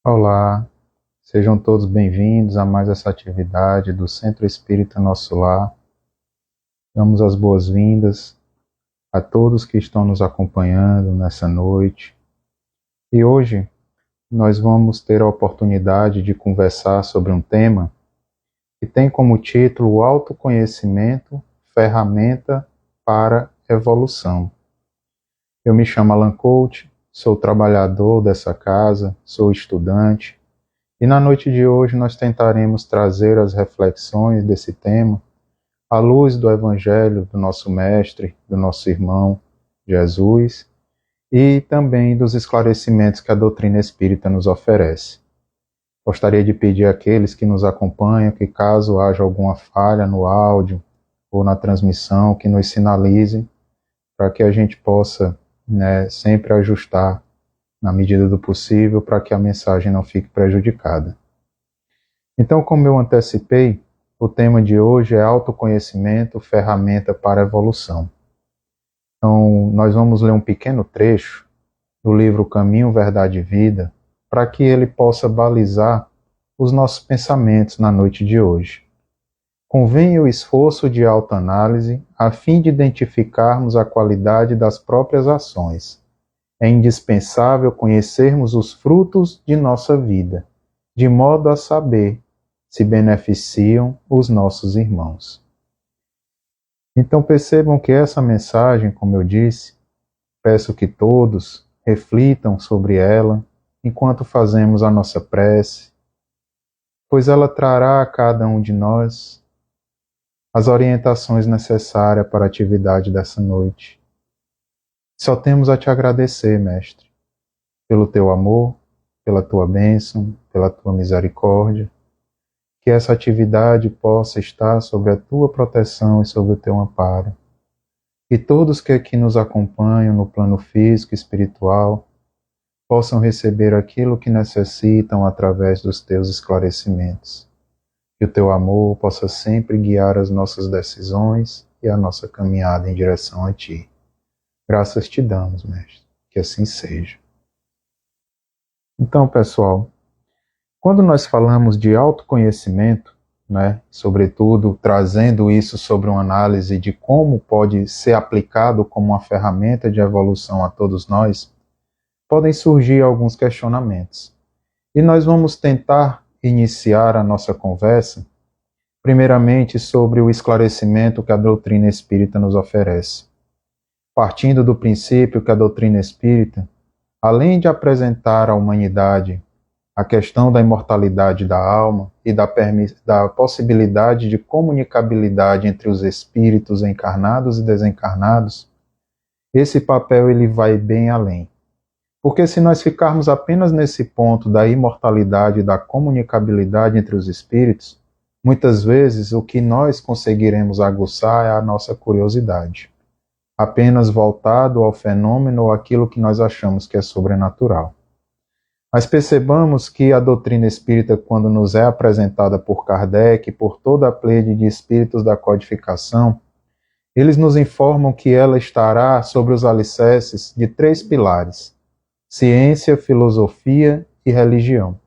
Olá, sejam todos bem-vindos a mais essa atividade do Centro Espírita Nosso Lar. Damos as boas-vindas a todos que estão nos acompanhando nessa noite. E hoje nós vamos ter a oportunidade de conversar sobre um tema que tem como título o autoconhecimento, ferramenta para evolução. Eu me chamo Alan Coach, sou trabalhador dessa casa, sou estudante. E na noite de hoje nós tentaremos trazer as reflexões desse tema à luz do Evangelho do nosso Mestre, do nosso irmão Jesus, e também dos esclarecimentos que a doutrina espírita nos oferece. Gostaria de pedir àqueles que nos acompanham que, caso haja alguma falha no áudio ou na transmissão, que nos sinalizem para que a gente possa, sempre ajustar na medida do possível, para que a mensagem não fique prejudicada. Então, como eu antecipei, o tema de hoje é autoconhecimento, ferramenta para evolução. Então, nós vamos ler um pequeno trecho do livro Caminho, Verdade e Vida, para que ele possa balizar os nossos pensamentos na noite de hoje. Convém o esforço de autoanálise a fim de identificarmos a qualidade das próprias ações. É indispensável conhecermos os frutos de nossa vida, de modo a saber se beneficiam os nossos irmãos. Então percebam que essa mensagem, como eu disse, peço que todos reflitam sobre ela enquanto fazemos a nossa prece, pois ela trará a cada um de nós as orientações necessárias para a atividade dessa noite. Só temos a te agradecer, Mestre, pelo teu amor, pela tua bênção, pela tua misericórdia, que essa atividade possa estar sob a tua proteção e sob o teu amparo. E todos que aqui nos acompanham no plano físico e espiritual possam receber aquilo que necessitam através dos teus esclarecimentos. Que o teu amor possa sempre guiar as nossas decisões e a nossa caminhada em direção a ti. Graças te damos, Mestre, que assim seja. Então, pessoal, quando nós falamos de autoconhecimento, sobretudo trazendo isso sobre uma análise de como pode ser aplicado como uma ferramenta de evolução a todos nós, podem surgir alguns questionamentos. E nós vamos tentar iniciar a nossa conversa, primeiramente sobre o esclarecimento que a doutrina espírita nos oferece. Partindo do princípio que a doutrina espírita, além de apresentar à humanidade a questão da imortalidade da alma e da possibilidade de comunicabilidade entre os espíritos encarnados e desencarnados, esse papel ele vai bem além. Porque se nós ficarmos apenas nesse ponto da imortalidade e da comunicabilidade entre os espíritos, muitas vezes o que nós conseguiremos aguçar é a nossa curiosidade, apenas voltado ao fenômeno ou aquilo que nós achamos que é sobrenatural. Mas percebamos que a doutrina espírita, quando nos é apresentada por Kardec e por toda a pleide de espíritos da codificação, eles nos informam que ela estará sobre os alicerces de 3 pilares: ciência, filosofia e religião.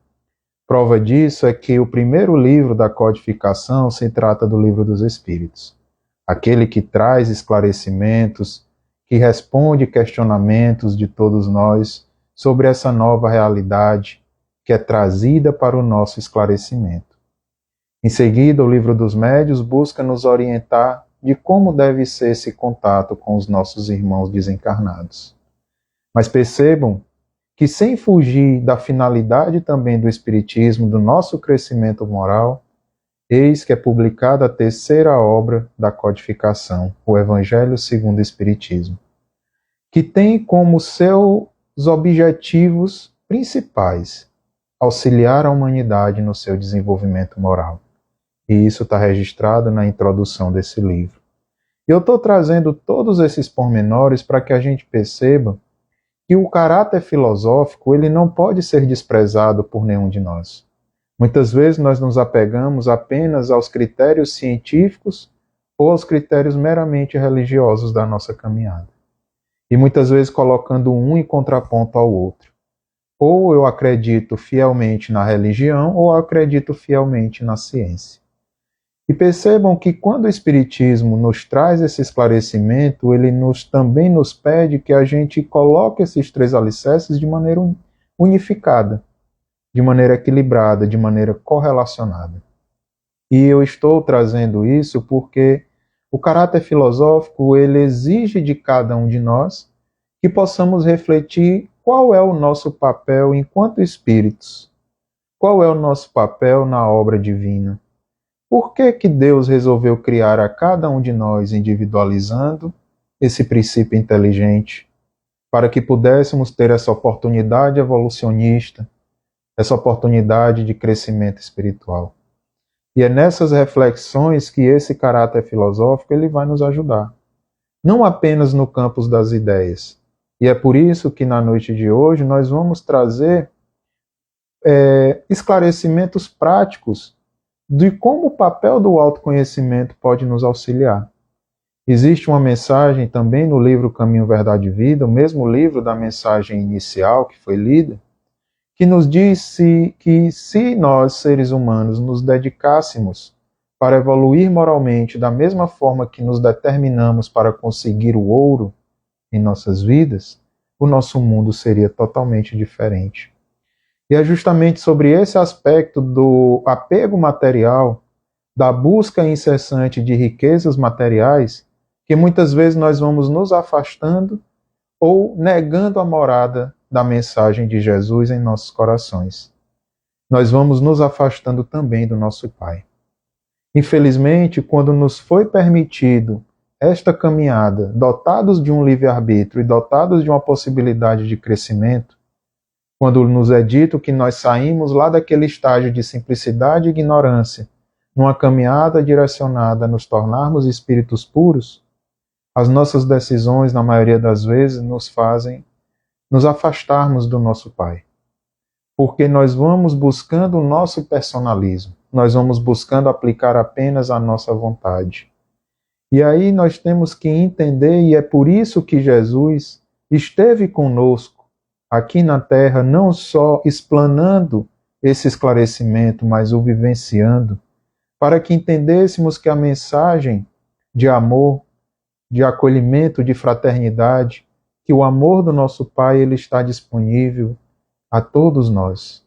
Prova disso é que o primeiro livro da codificação se trata do Livro dos Espíritos, aquele que traz esclarecimentos, que responde questionamentos de todos nós sobre essa nova realidade que é trazida para o nosso esclarecimento. Em seguida, o Livro dos Médiuns busca nos orientar de como deve ser esse contato com os nossos irmãos desencarnados. Mas percebam que, sem fugir da finalidade também do Espiritismo, do nosso crescimento moral, eis que é publicada a 3ª obra da codificação, o Evangelho segundo o Espiritismo, que tem como seus objetivos principais auxiliar a humanidade no seu desenvolvimento moral. E isso está registrado na introdução desse livro. E eu estou trazendo todos esses pormenores para que a gente perceba que o caráter filosófico ele não pode ser desprezado por nenhum de nós. Muitas vezes nós nos apegamos apenas aos critérios científicos ou aos critérios meramente religiosos da nossa caminhada. E muitas vezes colocando um em contraponto ao outro. Ou eu acredito fielmente na religião, ou eu acredito fielmente na ciência. E percebam que quando o Espiritismo nos traz esse esclarecimento, ele também nos pede que a gente coloque esses três alicerces de maneira unificada, de maneira equilibrada, de maneira correlacionada. E eu estou trazendo isso porque o caráter filosófico, ele exige de cada um de nós que possamos refletir qual é o nosso papel enquanto espíritos, qual é o nosso papel na obra divina. Por que que Deus resolveu criar a cada um de nós individualizando esse princípio inteligente, para que pudéssemos ter essa oportunidade evolucionista, essa oportunidade de crescimento espiritual? E é nessas reflexões que esse caráter filosófico ele vai nos ajudar, não apenas no campo das ideias. E é por isso que na noite de hoje nós vamos trazer esclarecimentos práticos de como o papel do autoconhecimento pode nos auxiliar. Existe uma mensagem também no livro Caminho, Verdade e Vida, o mesmo livro da mensagem inicial que foi lida, que nos diz que se nós, seres humanos, nos dedicássemos para evoluir moralmente da mesma forma que nos determinamos para conseguir o ouro em nossas vidas, o nosso mundo seria totalmente diferente. E é justamente sobre esse aspecto do apego material, da busca incessante de riquezas materiais, que muitas vezes nós vamos nos afastando ou negando a morada da mensagem de Jesus em nossos corações. Nós vamos nos afastando também do nosso Pai. Infelizmente, quando nos foi permitido esta caminhada, dotados de um livre-arbítrio e dotados de uma possibilidade de crescimento, quando nos é dito que nós saímos lá daquele estágio de simplicidade e ignorância, numa caminhada direcionada a nos tornarmos espíritos puros, as nossas decisões, na maioria das vezes, nos fazem nos afastarmos do nosso Pai. Porque nós vamos buscando o nosso personalismo, nós vamos buscando aplicar apenas a nossa vontade. E aí nós temos que entender, e é por isso que Jesus esteve conosco aqui na Terra, não só explanando esse esclarecimento, mas o vivenciando, para que entendêssemos que a mensagem de amor, de acolhimento, de fraternidade, que o amor do nosso Pai ele está disponível a todos nós.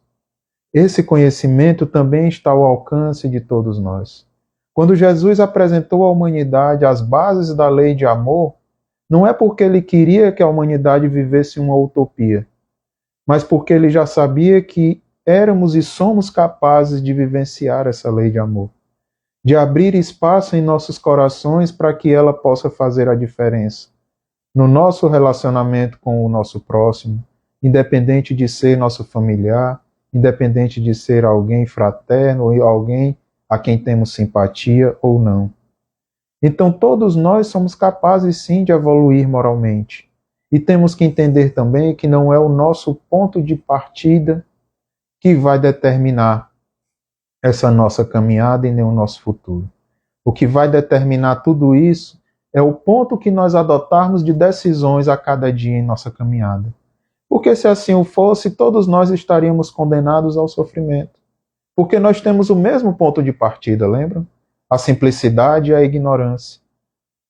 Esse conhecimento também está ao alcance de todos nós. Quando Jesus apresentou à humanidade as bases da lei de amor, não é porque ele queria que a humanidade vivesse uma utopia, mas porque ele já sabia que éramos e somos capazes de vivenciar essa lei de amor, de abrir espaço em nossos corações para que ela possa fazer a diferença no nosso relacionamento com o nosso próximo, independente de ser nosso familiar, independente de ser alguém fraterno ou alguém a quem temos simpatia ou não. Então todos nós somos capazes sim de evoluir moralmente. E temos que entender também que não é o nosso ponto de partida que vai determinar essa nossa caminhada e nem o nosso futuro. O que vai determinar tudo isso é o ponto que nós adotarmos de decisões a cada dia em nossa caminhada. Porque se assim o fosse, todos nós estaríamos condenados ao sofrimento. Porque nós temos o mesmo ponto de partida, lembram? A simplicidade e a ignorância.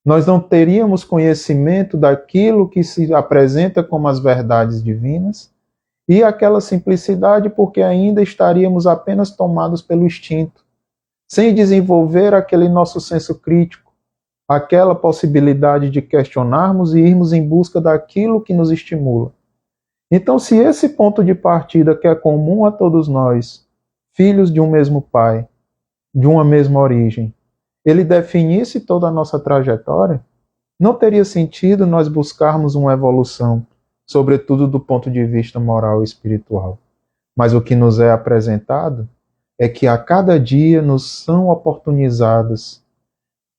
Nós não teríamos conhecimento daquilo que se apresenta como as verdades divinas e aquela simplicidade porque ainda estaríamos apenas tomados pelo instinto, sem desenvolver aquele nosso senso crítico, aquela possibilidade de questionarmos e irmos em busca daquilo que nos estimula. Então, se esse ponto de partida que é comum a todos nós, filhos de um mesmo Pai, de uma mesma origem, ele definisse toda a nossa trajetória, não teria sentido nós buscarmos uma evolução, sobretudo do ponto de vista moral e espiritual. Mas o que nos é apresentado é que a cada dia nos são oportunizadas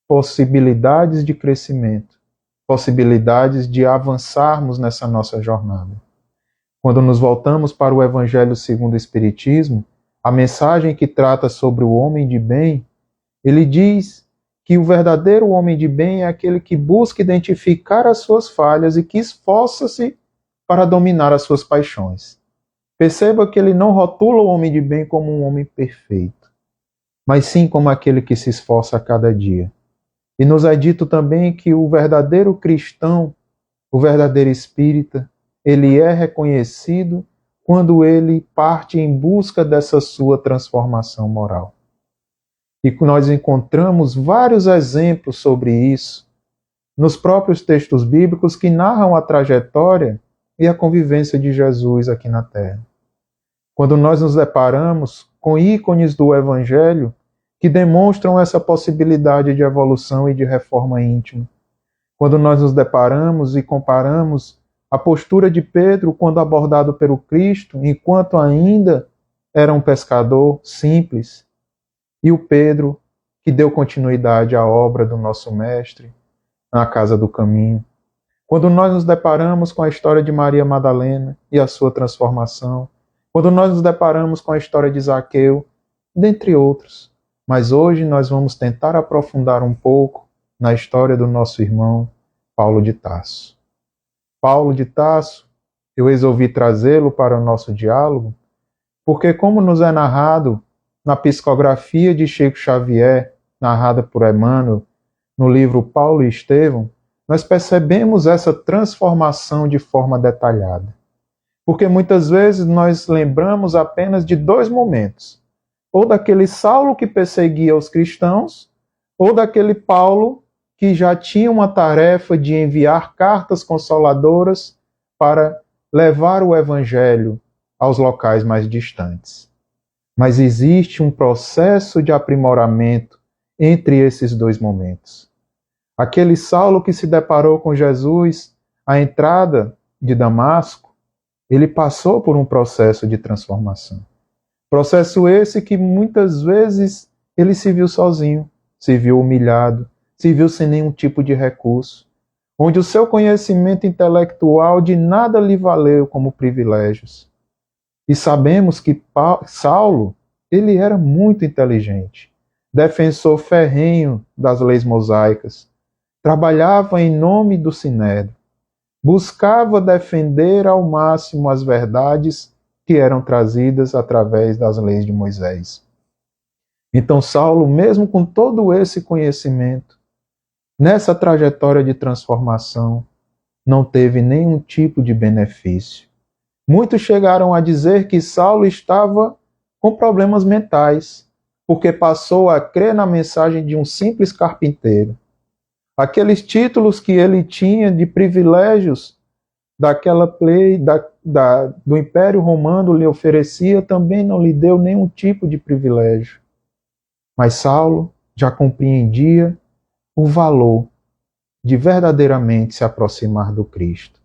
possibilidades de crescimento, possibilidades de avançarmos nessa nossa jornada. Quando nos voltamos para o Evangelho segundo o Espiritismo, a mensagem que trata sobre o homem de bem, ele diz que o verdadeiro homem de bem é aquele que busca identificar as suas falhas e que esforça-se para dominar as suas paixões. Perceba que ele não rotula o homem de bem como um homem perfeito, mas sim como aquele que se esforça a cada dia. E nos é dito também que o verdadeiro cristão, o verdadeiro espírita, ele é reconhecido quando ele parte em busca dessa sua transformação moral. E nós encontramos vários exemplos sobre isso nos próprios textos bíblicos que narram a trajetória e a convivência de Jesus aqui na Terra. Quando nós nos deparamos com ícones do Evangelho que demonstram essa possibilidade de evolução e de reforma íntima, quando nós nos deparamos e comparamos a postura de Pedro quando abordado pelo Cristo, enquanto ainda era um pescador simples, e o Pedro que deu continuidade à obra do nosso Mestre na casa do caminho. Quando nós nos deparamos com a história de Maria Madalena e a sua transformação, quando nós nos deparamos com a história de Zaqueu, dentre outros. Mas hoje nós vamos tentar aprofundar um pouco na história do nosso irmão Paulo de Tarso. Paulo de Tarso, eu resolvi trazê-lo para o nosso diálogo, porque como nos é narrado na psicografia de Chico Xavier, narrada por Emmanuel, no livro Paulo e Estevão, nós percebemos essa transformação de forma detalhada. Porque muitas vezes nós lembramos apenas de dois momentos, ou daquele Saulo que perseguia os cristãos, ou daquele Paulo que já tinha uma tarefa de enviar cartas consoladoras para levar o evangelho aos locais mais distantes. Mas existe um processo de aprimoramento entre esses dois momentos. Aquele Saulo que se deparou com Jesus à entrada de Damasco, ele passou por um processo de transformação. Processo esse que muitas vezes ele se viu sozinho, se viu humilhado, se viu sem nenhum tipo de recurso, onde o seu conhecimento intelectual de nada lhe valeu como privilégios. E sabemos que Saulo, ele era muito inteligente, defensor ferrenho das leis mosaicas, trabalhava em nome do Sinédrio, buscava defender ao máximo as verdades que eram trazidas através das leis de Moisés. Então Saulo, mesmo com todo esse conhecimento, nessa trajetória de transformação, não teve nenhum tipo de benefício. Muitos chegaram a dizer que Saulo estava com problemas mentais, porque passou a crer na mensagem de um simples carpinteiro. Aqueles títulos que ele tinha de privilégios daquela lei do Império Romano lhe oferecia, também não lhe deu nenhum tipo de privilégio. Mas Saulo já compreendia o valor de verdadeiramente se aproximar do Cristo.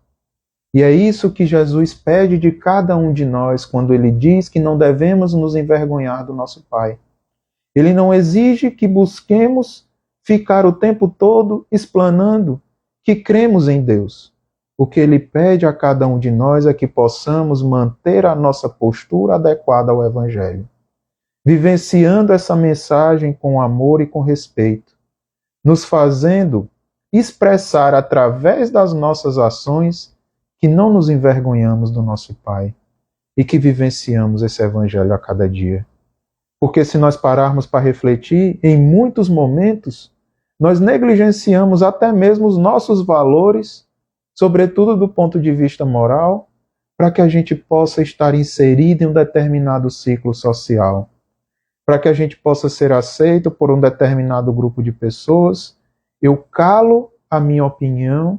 E é isso que Jesus pede de cada um de nós quando ele diz que não devemos nos envergonhar do nosso Pai. Ele não exige que busquemos ficar o tempo todo explanando que cremos em Deus. O que ele pede a cada um de nós é que possamos manter a nossa postura adequada ao Evangelho, vivenciando essa mensagem com amor e com respeito, nos fazendo expressar através das nossas ações que não nos envergonhamos do nosso Pai e que vivenciamos esse Evangelho a cada dia. Porque se nós pararmos para refletir, em muitos momentos, nós negligenciamos até mesmo os nossos valores, sobretudo do ponto de vista moral, para que a gente possa estar inserido em um determinado ciclo social, para que a gente possa ser aceito por um determinado grupo de pessoas. Eu calo a minha opinião,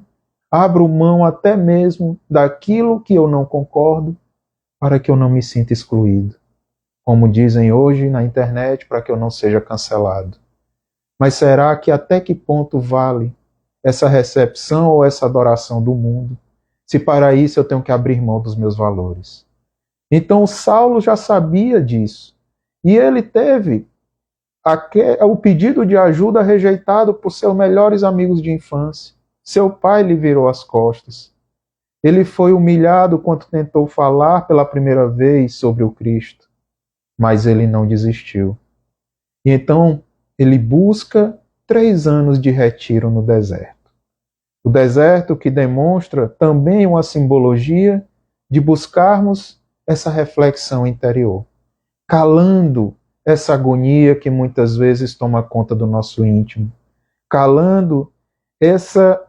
abro mão até mesmo daquilo que eu não concordo, para que eu não me sinta excluído. Como dizem hoje na internet, para que eu não seja cancelado. Mas será que até que ponto vale essa recepção ou essa adoração do mundo, se para isso eu tenho que abrir mão dos meus valores? Então Saulo já sabia disso. E ele teve o pedido de ajuda rejeitado por seus melhores amigos de infância. Seu pai lhe virou as costas. Ele foi humilhado quando tentou falar pela primeira vez sobre o Cristo. Mas ele não desistiu. E então ele busca 3 anos de retiro no deserto. O deserto que demonstra também uma simbologia de buscarmos essa reflexão interior, calando essa agonia que muitas vezes toma conta do nosso íntimo, calando essa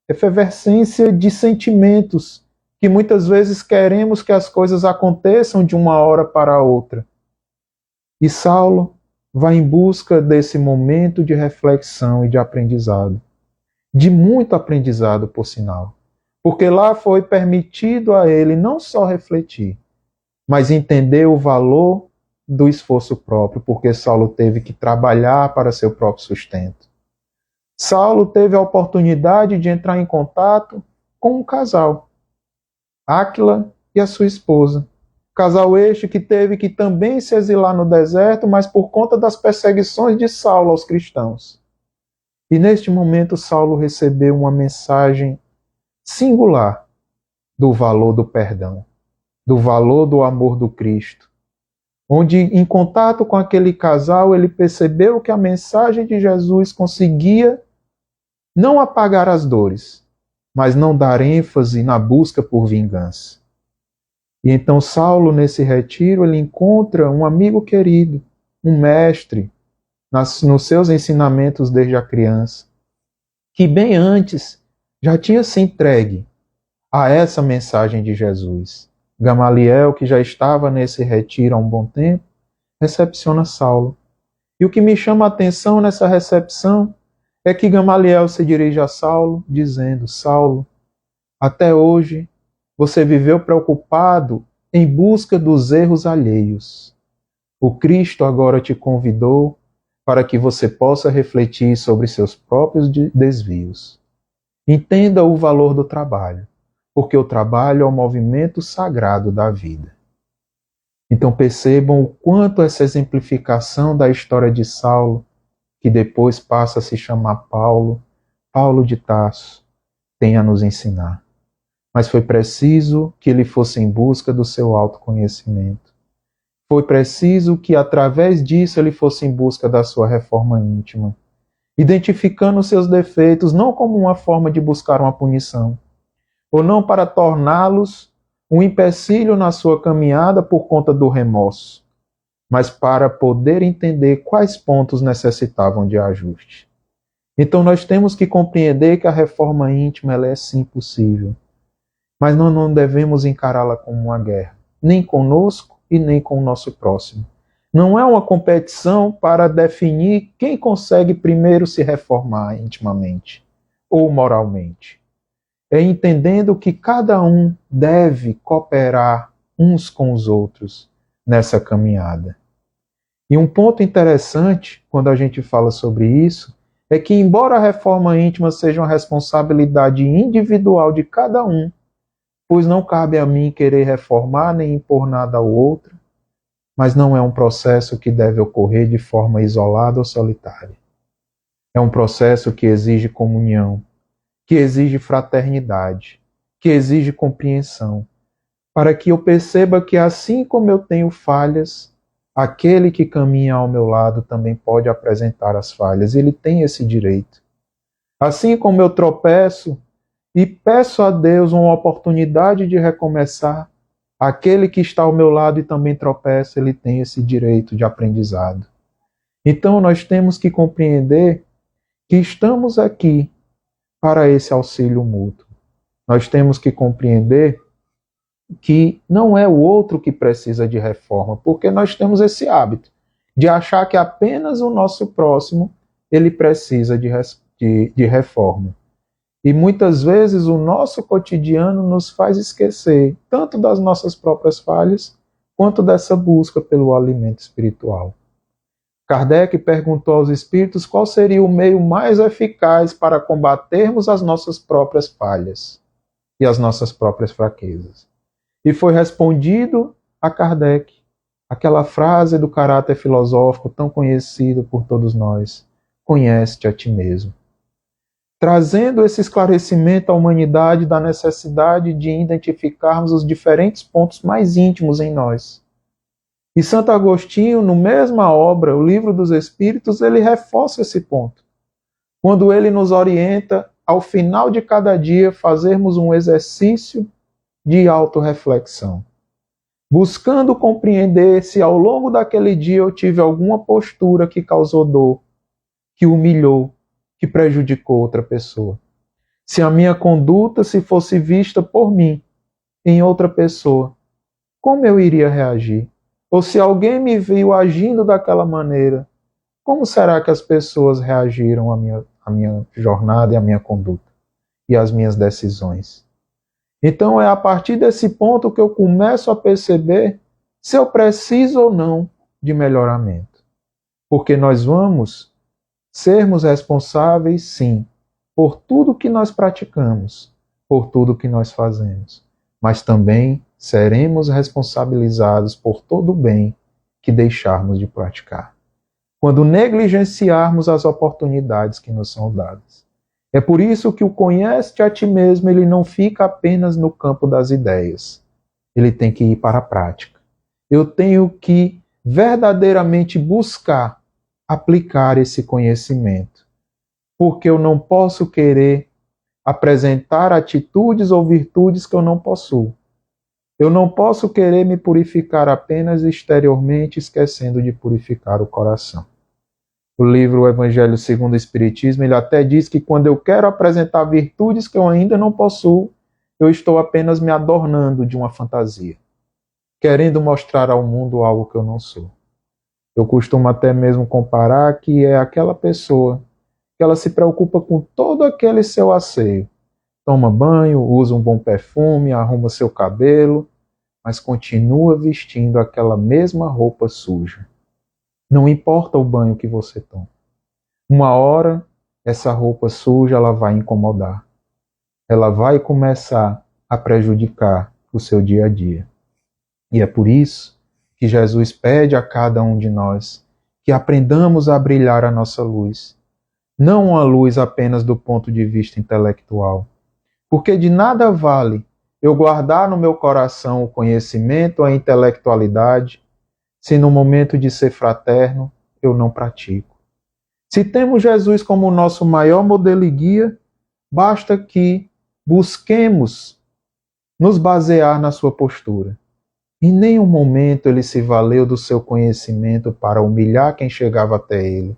efervescência de sentimentos que muitas vezes queremos que as coisas aconteçam de uma hora para outra. E Saulo vai em busca desse momento de reflexão e de aprendizado, de muito aprendizado, por sinal, porque lá foi permitido a ele não só refletir, mas entender o valor do esforço próprio, porque Saulo teve que trabalhar para seu próprio sustento. Saulo teve a oportunidade de entrar em contato com um casal, Áquila e a sua esposa. Casal este que teve que também se exilar no deserto, mas por conta das perseguições de Saulo aos cristãos. E neste momento Saulo recebeu uma mensagem singular do valor do perdão, do valor do amor do Cristo, onde em contato com aquele casal ele percebeu que a mensagem de Jesus conseguia não apagar as dores, mas não dar ênfase na busca por vingança. E então Saulo, nesse retiro, ele encontra um amigo querido, um mestre, nos seus ensinamentos desde a criança, que bem antes já tinha se entregue a essa mensagem de Jesus. Gamaliel, que já estava nesse retiro há um bom tempo, recepciona Saulo. E o que me chama a atenção nessa recepção é que Gamaliel se dirige a Saulo, dizendo: Saulo, até hoje você viveu preocupado em busca dos erros alheios. O Cristo agora te convidou para que você possa refletir sobre seus próprios desvios. Entenda o valor do trabalho, porque o trabalho é o movimento sagrado da vida. Então percebam o quanto essa exemplificação da história de Saulo, que depois passa a se chamar Paulo, Paulo de Tarso, tem a nos ensinar. Mas foi preciso que ele fosse em busca do seu autoconhecimento. Foi preciso que, através disso, ele fosse em busca da sua reforma íntima, identificando seus defeitos não como uma forma de buscar uma punição, ou não para torná-los um empecilho na sua caminhada por conta do remorso, mas para poder entender quais pontos necessitavam de ajuste. Então nós temos que compreender que a reforma íntima ela é sim possível, mas nós não devemos encará-la como uma guerra, nem conosco e nem com o nosso próximo. Não é uma competição para definir quem consegue primeiro se reformar intimamente ou moralmente. É entendendo que cada um deve cooperar uns com os outros nessa caminhada. E um ponto interessante, quando a gente fala sobre isso, é que, embora a reforma íntima seja uma responsabilidade individual de cada um, pois não cabe a mim querer reformar nem impor nada ao outro, mas não é um processo que deve ocorrer de forma isolada ou solitária. É um processo que exige comunhão, que exige fraternidade, que exige compreensão, para que eu perceba que assim como eu tenho falhas, aquele que caminha ao meu lado também pode apresentar as falhas, ele tem esse direito. Assim como eu tropeço e peço a Deus uma oportunidade de recomeçar, aquele que está ao meu lado e também tropeça, ele tem esse direito de aprendizado. Então nós temos que compreender que estamos aqui para esse auxílio mútuo. Nós temos que compreender que não é o outro que precisa de reforma, porque nós temos esse hábito de achar que apenas o nosso próximo ele precisa de reforma. E muitas vezes o nosso cotidiano nos faz esquecer tanto das nossas próprias falhas, quanto dessa busca pelo alimento espiritual. Kardec perguntou aos espíritos qual seria o meio mais eficaz para combatermos as nossas próprias falhas e as nossas próprias fraquezas. E foi respondido a Kardec aquela frase do caráter filosófico tão conhecido por todos nós: conhece-te a ti mesmo. Trazendo esse esclarecimento à humanidade da necessidade de identificarmos os diferentes pontos mais íntimos em nós. E Santo Agostinho, no mesma obra, o Livro dos Espíritos, ele reforça esse ponto. Quando ele nos orienta, ao final de cada dia, fazermos um exercício de autorreflexão. buscando compreender se ao longo daquele dia eu tive alguma postura que causou dor, que humilhou, que prejudicou outra pessoa. Se a minha conduta se fosse vista por mim em outra pessoa, como eu iria reagir? Ou se alguém me viu agindo daquela maneira, como será que as pessoas reagiram à minha jornada e à minha conduta e às minhas decisões? Então é a partir desse ponto que eu começo a perceber se eu preciso ou não de melhoramento. Porque nós vamos sermos responsáveis, sim, por tudo que nós praticamos, por tudo que nós fazemos, mas também seremos responsabilizados por todo o bem que deixarmos de praticar, quando negligenciarmos as oportunidades que nos são dadas. É por isso que o conhece-te a ti mesmo, ele não fica apenas no campo das ideias. Ele tem que ir para a prática. Eu tenho que verdadeiramente buscar aplicar esse conhecimento, porque eu não posso querer apresentar atitudes ou virtudes que eu não possuo. Eu não posso querer me purificar apenas exteriormente, esquecendo de purificar o coração. O livro O Evangelho segundo o Espiritismo, ele até diz que quando eu quero apresentar virtudes que eu ainda não possuo, eu estou apenas me adornando de uma fantasia, querendo mostrar ao mundo algo que eu não sou. Eu costumo até mesmo comparar que é aquela pessoa que ela se preocupa com todo aquele seu asseio. Toma banho, usa um bom perfume, arruma seu cabelo, mas continua vestindo aquela mesma roupa suja. Não importa o banho que você toma. Uma hora, essa roupa suja ela vai incomodar. Ela vai começar a prejudicar o seu dia a dia. E é por isso que Jesus pede a cada um de nós que aprendamos a brilhar a nossa luz. Não uma luz apenas do ponto de vista intelectual. Porque de nada vale eu guardar no meu coração o conhecimento, a intelectualidade, se no momento de ser fraterno eu não pratico. Se temos Jesus como o nosso maior modelo e guia, basta que busquemos nos basear na sua postura. Em nenhum momento ele se valeu do seu conhecimento para humilhar quem chegava até ele,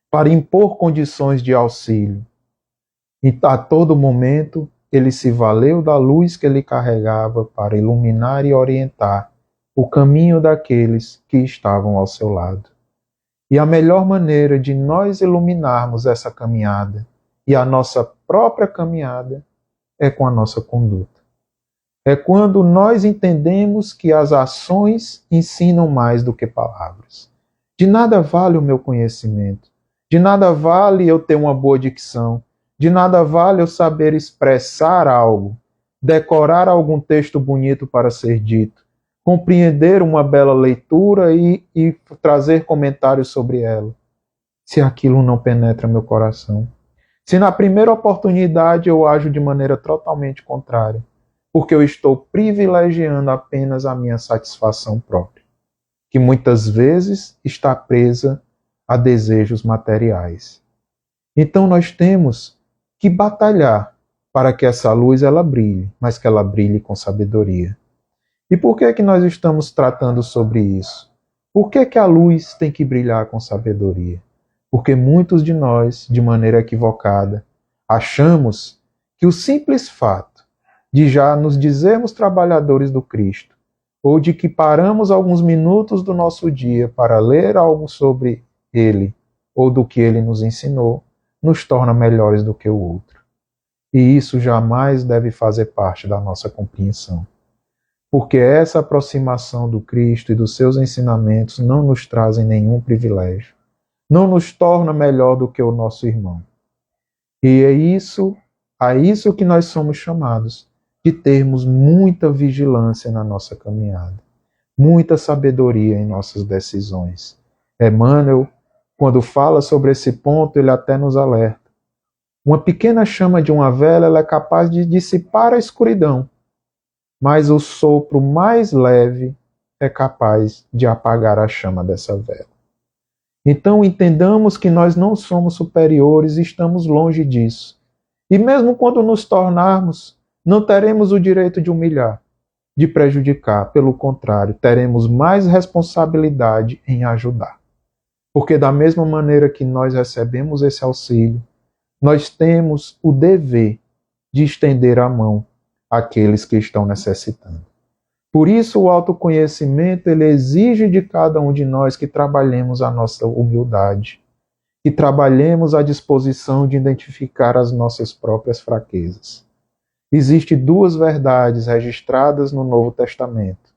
para impor condições de auxílio. E a todo momento ele se valeu da luz que ele carregava para iluminar e orientar o caminho daqueles que estavam ao seu lado. E a melhor maneira de nós iluminarmos essa caminhada e a nossa própria caminhada é com a nossa conduta. É quando nós entendemos que as ações ensinam mais do que palavras. De nada vale o meu conhecimento, de nada vale eu ter uma boa dicção, de nada vale eu saber expressar algo, decorar algum texto bonito para ser dito, compreender uma bela leitura e trazer comentários sobre ela, se aquilo não penetra meu coração. Se na primeira oportunidade eu ajo de maneira totalmente contrária, porque eu estou privilegiando apenas a minha satisfação própria, que muitas vezes está presa a desejos materiais. Então nós temos que batalhar para que essa luz ela brilhe, mas que ela brilhe com sabedoria. E por que que nós estamos tratando sobre isso? Por que que a luz tem que brilhar com sabedoria? Porque muitos de nós, de maneira equivocada, achamos que o simples fato de já nos dizermos trabalhadores do Cristo, ou de que paramos alguns minutos do nosso dia para ler algo sobre Ele, ou do que Ele nos ensinou, nos torna melhores do que o outro. E isso jamais deve fazer parte da nossa compreensão. Porque essa aproximação do Cristo e dos seus ensinamentos não nos trazem nenhum privilégio, não nos torna melhor do que o nosso irmão. E é a isso que nós somos chamados, de termos muita vigilância na nossa caminhada, muita sabedoria em nossas decisões. Emmanuel, quando fala sobre esse ponto, ele até nos alerta. Uma pequena chama de uma vela ela é capaz de dissipar a escuridão, mas o sopro mais leve é capaz de apagar a chama dessa vela. Então entendamos que nós não somos superiores e estamos longe disso. E mesmo quando nos tornarmos, não teremos o direito de humilhar. de prejudicar. Pelo contrário, teremos mais responsabilidade em ajudar. Porque da mesma maneira que nós recebemos esse auxílio, nós temos o dever de estender a mão àqueles que estão necessitando. Por isso, o autoconhecimento ele exige de cada um de nós que trabalhemos a nossa humildade, que trabalhemos a disposição de identificar as nossas próprias fraquezas. Existem duas verdades registradas no Novo Testamento.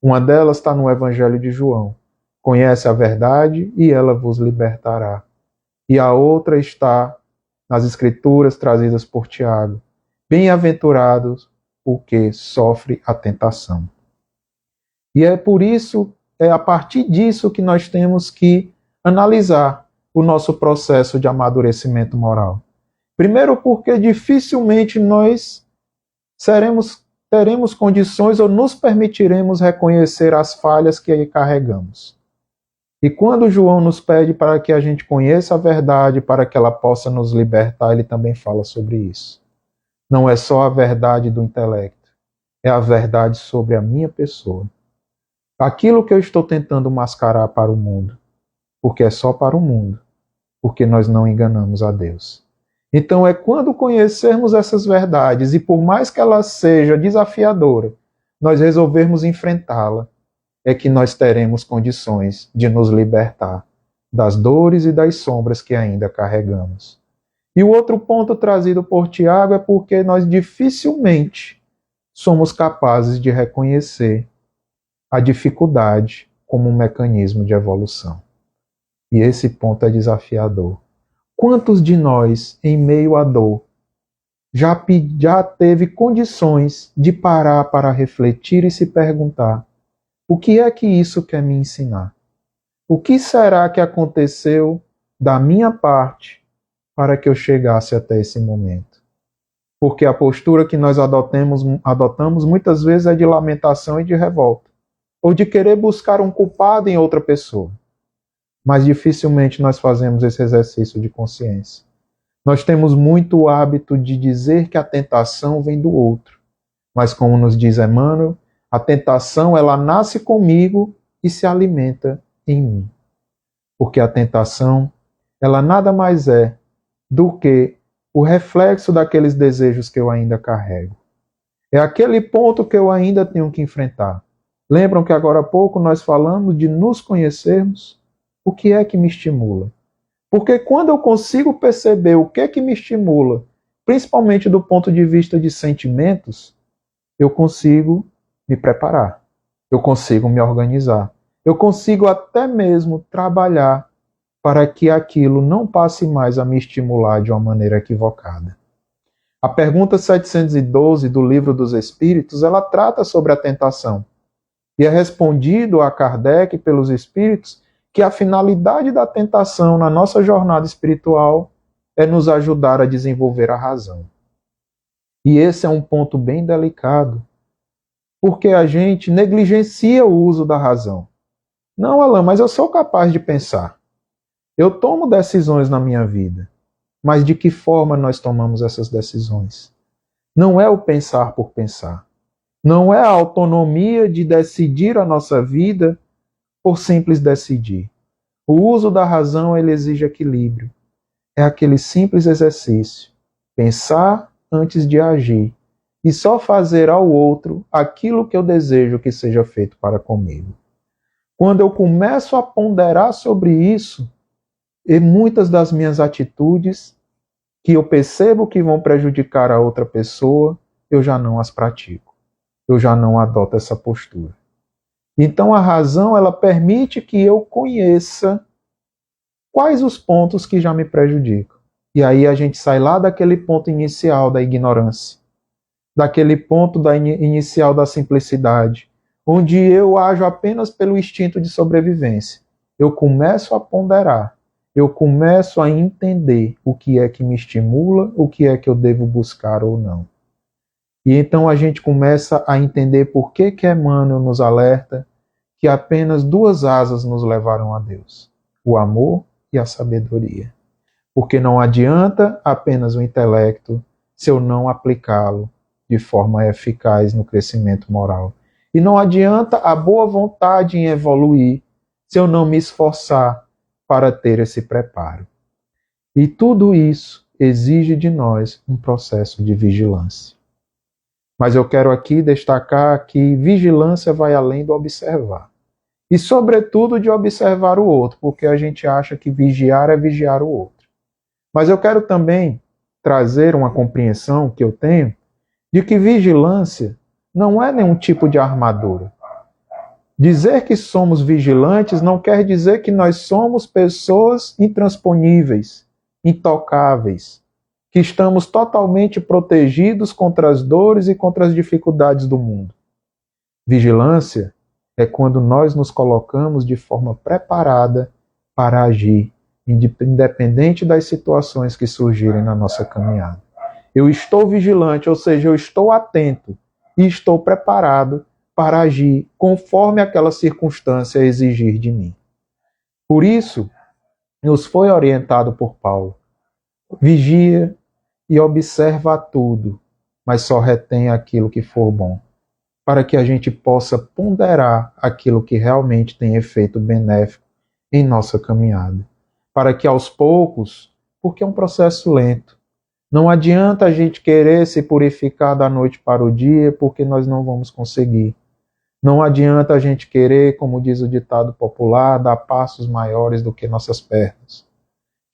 Uma delas está no Evangelho de João. Conhece a verdade e ela vos libertará. E a outra está nas Escrituras trazidas por Tiago. Bem-aventurados o que sofre a tentação. E é por isso, é a partir disso que nós temos que analisar o nosso processo de amadurecimento moral. Primeiro porque dificilmente nós teremos condições ou nos permitiremos reconhecer as falhas que carregamos. E quando João nos pede para que a gente conheça a verdade, para que ela possa nos libertar, ele também fala sobre isso. Não é só a verdade do intelecto, é a verdade sobre a minha pessoa. Aquilo que eu estou tentando mascarar para o mundo, porque é só para o mundo, porque nós não enganamos a Deus. Então é quando conhecermos essas verdades, e por mais que ela seja desafiadora, nós resolvermos enfrentá-la, é que nós teremos condições de nos libertar das dores e das sombras que ainda carregamos. E o outro ponto trazido por Tiago é porque nós dificilmente somos capazes de reconhecer a dificuldade como um mecanismo de evolução. E esse ponto é desafiador. Quantos de nós, em meio à dor, já teve condições de parar para refletir e se perguntar: o que é que isso quer me ensinar? O que será que aconteceu da minha parte para que eu chegasse até esse momento? Porque a postura que nós adotamos muitas vezes é de lamentação e de revolta, ou de querer buscar um culpado em outra pessoa. Mas dificilmente nós fazemos esse exercício de consciência. Nós temos muito o hábito de dizer que a tentação vem do outro. Mas como nos diz Emmanuel, a tentação ela nasce comigo e se alimenta em mim. Porque a tentação, ela nada mais é do que o reflexo daqueles desejos que eu ainda carrego. É aquele ponto que eu ainda tenho que enfrentar. Lembram que agora há pouco nós falamos de nos conhecermos? O que é que me estimula? Porque quando eu consigo perceber o que é que me estimula, principalmente do ponto de vista de sentimentos, eu consigo me preparar, eu consigo me organizar, eu consigo até mesmo trabalhar para que aquilo não passe mais a me estimular de uma maneira equivocada. A pergunta 712 do Livro dos Espíritos, ela trata sobre a tentação. E é respondido a Kardec pelos Espíritos que a finalidade da tentação na nossa jornada espiritual é nos ajudar a desenvolver a razão. E esse é um ponto bem delicado, porque a gente negligencia o uso da razão. Não, Alain, mas eu sou capaz de pensar. Eu tomo decisões na minha vida. Mas de que forma nós tomamos essas decisões? Não é o pensar por pensar. Não é a autonomia de decidir a nossa vida por simples decidir. O uso da razão ele exige equilíbrio. É aquele simples exercício. Pensar antes de agir. E só fazer ao outro aquilo que eu desejo que seja feito para comigo. Quando eu começo a ponderar sobre isso, e muitas das minhas atitudes que eu percebo que vão prejudicar a outra pessoa, eu já não as pratico. Eu já não adoto essa postura. Então a razão, ela permite que eu conheça quais os pontos que já me prejudicam. E aí a gente sai lá daquele ponto inicial da ignorância, daquele ponto inicial da simplicidade, onde eu ajo apenas pelo instinto de sobrevivência. Eu começo a ponderar, eu começo a entender o que é que me estimula, o que é que eu devo buscar ou não. E então a gente começa a entender por que Emmanuel nos alerta que apenas duas asas nos levaram a Deus: o amor e a sabedoria. Porque não adianta apenas o intelecto se eu não aplicá-lo de forma eficaz no crescimento moral. E não adianta a boa vontade em evoluir se eu não me esforçar para ter esse preparo. E tudo isso exige de nós um processo de vigilância. Mas eu quero aqui destacar que vigilância vai além do observar. E, sobretudo, de observar o outro, porque a gente acha que vigiar é vigiar o outro. Mas eu quero também trazer uma compreensão que eu tenho de que vigilância não é nenhum tipo de armadura. Dizer que somos vigilantes não quer dizer que nós somos pessoas intransponíveis, intocáveis, que estamos totalmente protegidos contra as dores e contra as dificuldades do mundo. Vigilância é quando nós nos colocamos de forma preparada para agir, independente das situações que surgirem na nossa caminhada. Eu estou vigilante, ou seja, eu estou atento e estou preparado para agir conforme aquela circunstância exigir de mim. Por isso, nos foi orientado por Paulo: vigia e observa tudo, mas só retém aquilo que for bom, para que a gente possa ponderar aquilo que realmente tem efeito benéfico em nossa caminhada. Para que aos poucos, porque é um processo lento, não adianta a gente querer se purificar da noite para o dia, porque nós não vamos conseguir. Não adianta a gente querer, como diz o ditado popular, dar passos maiores do que nossas pernas.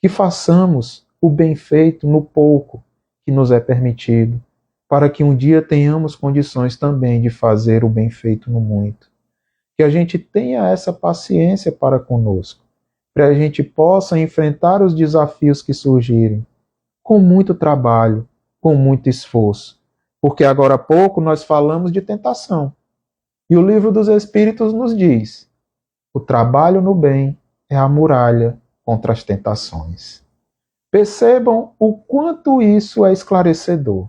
Que façamos o bem feito no pouco que nos é permitido, para que um dia tenhamos condições também de fazer o bem feito no muito. Que a gente tenha essa paciência para conosco, para a gente possa enfrentar os desafios que surgirem, com muito trabalho, com muito esforço. Porque agora há pouco nós falamos de tentação. E o Livro dos Espíritos nos diz: o trabalho no bem é a muralha contra as tentações. Percebam o quanto isso é esclarecedor.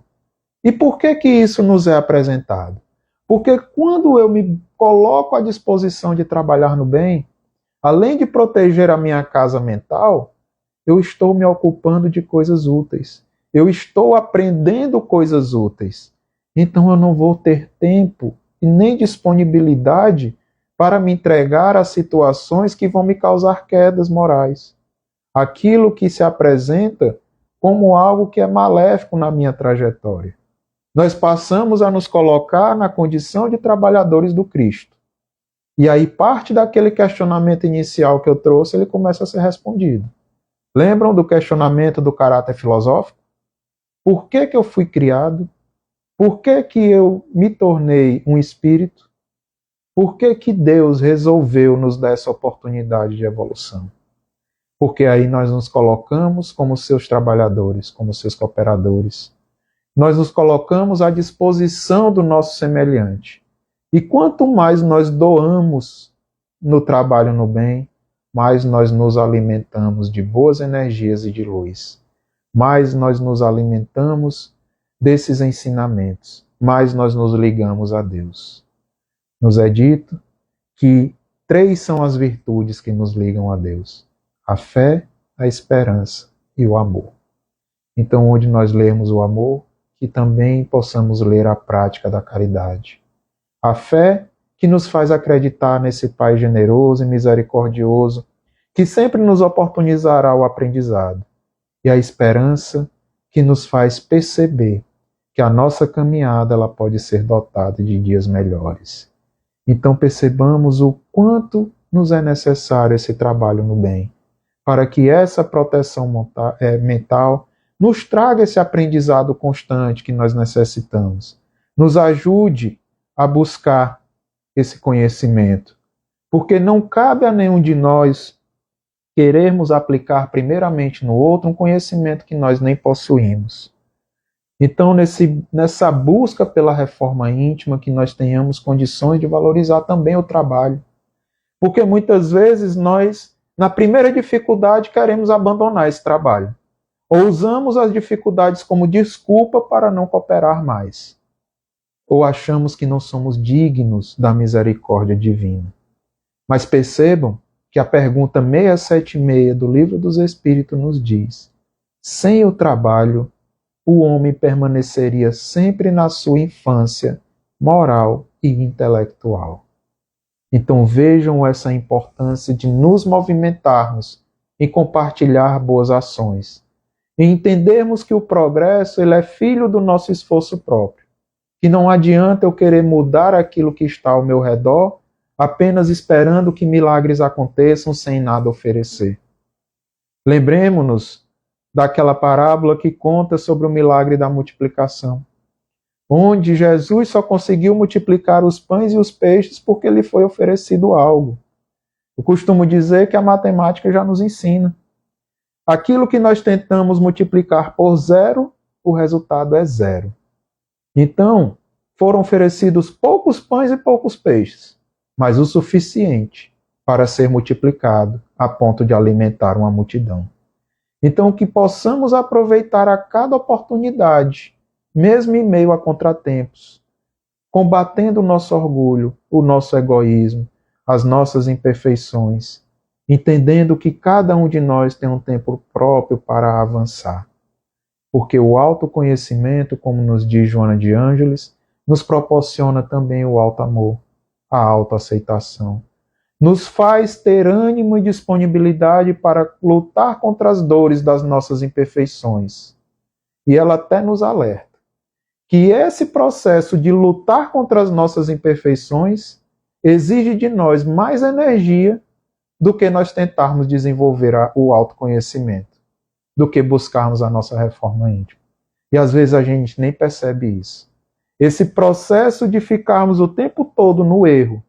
E por que que isso nos é apresentado? Porque quando eu me coloco à disposição de trabalhar no bem, além de proteger a minha casa mental, eu estou me ocupando de coisas úteis. Eu estou aprendendo coisas úteis. Então eu não vou ter tempo e nem disponibilidade para me entregar a situações que vão me causar quedas morais. Aquilo que se apresenta como algo que é maléfico na minha trajetória. Nós passamos a nos colocar na condição de trabalhadores do Cristo. E aí parte daquele questionamento inicial que eu trouxe, ele começa a ser respondido. Lembram do questionamento do caráter filosófico? Por que que eu fui criado? Por que que eu me tornei um espírito? Por que que Deus resolveu nos dar essa oportunidade de evolução? Porque aí nós nos colocamos como seus trabalhadores, como seus cooperadores. Nós nos colocamos à disposição do nosso semelhante. E quanto mais nós doamos no trabalho no bem, mais nós nos alimentamos de boas energias e de luz. Mais nós nos alimentamos desses ensinamentos, mais nós nos ligamos a Deus. Nos é dito que 3 são as virtudes que nos ligam a Deus: a fé, a esperança e o amor. Então, onde nós lemos o amor, que também possamos ler a prática da caridade. A fé, que nos faz acreditar nesse Pai generoso e misericordioso, que sempre nos oportunizará o aprendizado. E a esperança, que nos faz perceber que a nossa caminhada ela pode ser dotada de dias melhores. Então percebamos o quanto nos é necessário esse trabalho no bem, para que essa proteção mental nos traga esse aprendizado constante que nós necessitamos, nos ajude a buscar esse conhecimento, porque não cabe a nenhum de nós querermos aplicar primeiramente no outro um conhecimento que nós nem possuímos. Então, nessa busca pela reforma íntima, que nós tenhamos condições de valorizar também o trabalho. Porque muitas vezes nós, na primeira dificuldade, queremos abandonar esse trabalho. Ou usamos as dificuldades como desculpa para não cooperar mais. Ou achamos que não somos dignos da misericórdia divina. Mas percebam que a pergunta 676 do Livro dos Espíritos nos diz: sem o trabalho, o homem permaneceria sempre na sua infância moral e intelectual. Então vejam essa importância de nos movimentarmos e compartilhar boas ações. E entendermos que o progresso ele é filho do nosso esforço próprio. Que não adianta eu querer mudar aquilo que está ao meu redor apenas esperando que milagres aconteçam sem nada oferecer. Lembremos-nos daquela parábola que conta sobre o milagre da multiplicação, onde Jesus só conseguiu multiplicar os pães e os peixes porque lhe foi oferecido algo. Eu costumo dizer que a matemática já nos ensina. Aquilo que nós tentamos multiplicar por zero, o resultado é zero. Então, foram oferecidos poucos pães e poucos peixes, mas o suficiente para ser multiplicado a ponto de alimentar uma multidão. Então, que possamos aproveitar a cada oportunidade, mesmo em meio a contratempos, combatendo o nosso orgulho, o nosso egoísmo, as nossas imperfeições, entendendo que cada um de nós tem um tempo próprio para avançar. Porque o autoconhecimento, como nos diz Joana de Ângeles, nos proporciona também o alto amor, a autoaceitação. Nos faz ter ânimo e disponibilidade para lutar contra as dores das nossas imperfeições. E ela até nos alerta que esse processo de lutar contra as nossas imperfeições exige de nós mais energia do que nós tentarmos desenvolver o autoconhecimento, do que buscarmos a nossa reforma íntima. E às vezes a gente nem percebe isso. Esse processo de ficarmos o tempo todo no erro,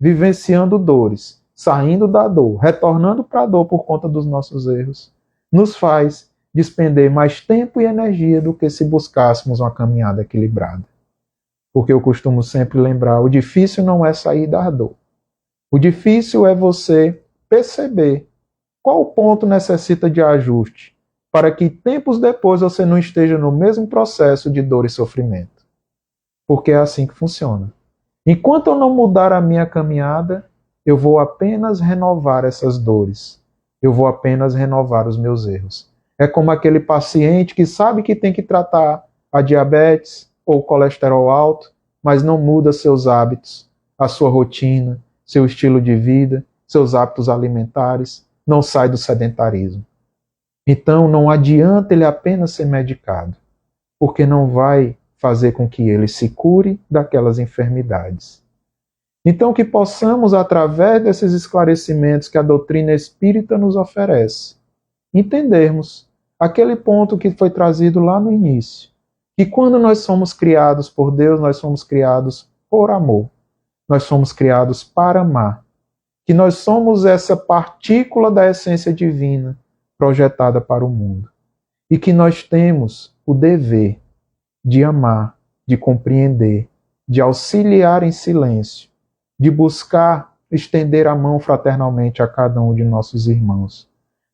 vivenciando dores, saindo da dor, retornando para a dor por conta dos nossos erros, nos faz despender mais tempo e energia do que se buscássemos uma caminhada equilibrada. Porque eu costumo sempre lembrar, o difícil não é sair da dor. O difícil é você perceber qual ponto necessita de ajuste, para que tempos depois você não esteja no mesmo processo de dor e sofrimento. Porque é assim que funciona. Enquanto eu não mudar a minha caminhada, eu vou apenas renovar essas dores. Eu vou apenas renovar os meus erros. É como aquele paciente que sabe que tem que tratar a diabetes ou o colesterol alto, mas não muda seus hábitos, a sua rotina, seu estilo de vida, seus hábitos alimentares, não sai do sedentarismo. Então não adianta ele apenas ser medicado, porque não vai fazer com que ele se cure daquelas enfermidades. Então que possamos, através desses esclarecimentos que a doutrina espírita nos oferece, entendermos aquele ponto que foi trazido lá no início, que quando nós somos criados por Deus, nós somos criados por amor. Nós somos criados para amar. Que nós somos essa partícula da essência divina projetada para o mundo. E que nós temos o dever de amar, de compreender, de auxiliar em silêncio, de buscar estender a mão fraternalmente a cada um de nossos irmãos,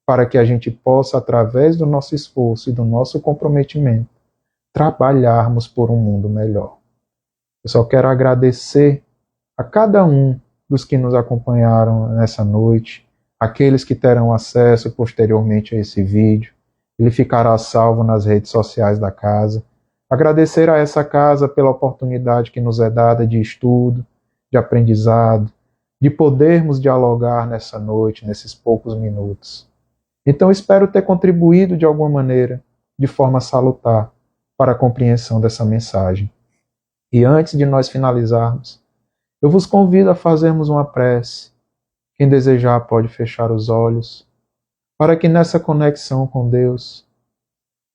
para que a gente possa, através do nosso esforço e do nosso comprometimento, trabalharmos por um mundo melhor. Eu só quero agradecer a cada um dos que nos acompanharam nessa noite, aqueles que terão acesso posteriormente a esse vídeo. Ele ficará salvo nas redes sociais da casa. Agradecer a essa casa pela oportunidade que nos é dada de estudo, de aprendizado, de podermos dialogar nessa noite, nesses poucos minutos. Então espero ter contribuído de alguma maneira, de forma salutar, para a compreensão dessa mensagem. E antes de nós finalizarmos, eu vos convido a fazermos uma prece. Quem desejar pode fechar os olhos, para que nessa conexão com Deus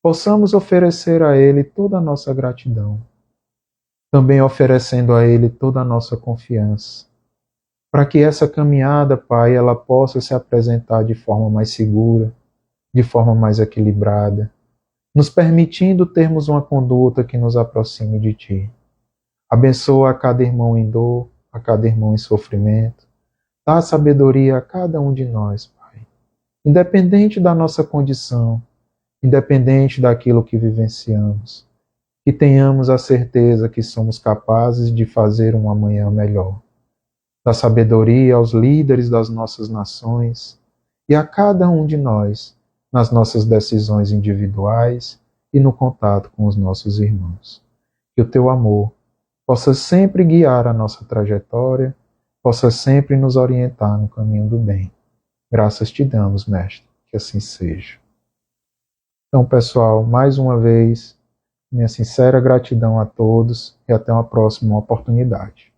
possamos oferecer a Ele toda a nossa gratidão, também oferecendo a Ele toda a nossa confiança, para que essa caminhada, Pai, ela possa se apresentar de forma mais segura, de forma mais equilibrada, nos permitindo termos uma conduta que nos aproxime de Ti. Abençoa a cada irmão em dor, a cada irmão em sofrimento. Dá sabedoria a cada um de nós, Pai. Independente da nossa condição, independente daquilo que vivenciamos, que tenhamos a certeza que somos capazes de fazer um amanhã melhor. Dá sabedoria aos líderes das nossas nações e a cada um de nós, nas nossas decisões individuais e no contato com os nossos irmãos. Que o teu amor possa sempre guiar a nossa trajetória, possa sempre nos orientar no caminho do bem. Graças te damos, Mestre, que assim seja. Então, pessoal, mais uma vez, minha sincera gratidão a todos e até uma próxima oportunidade.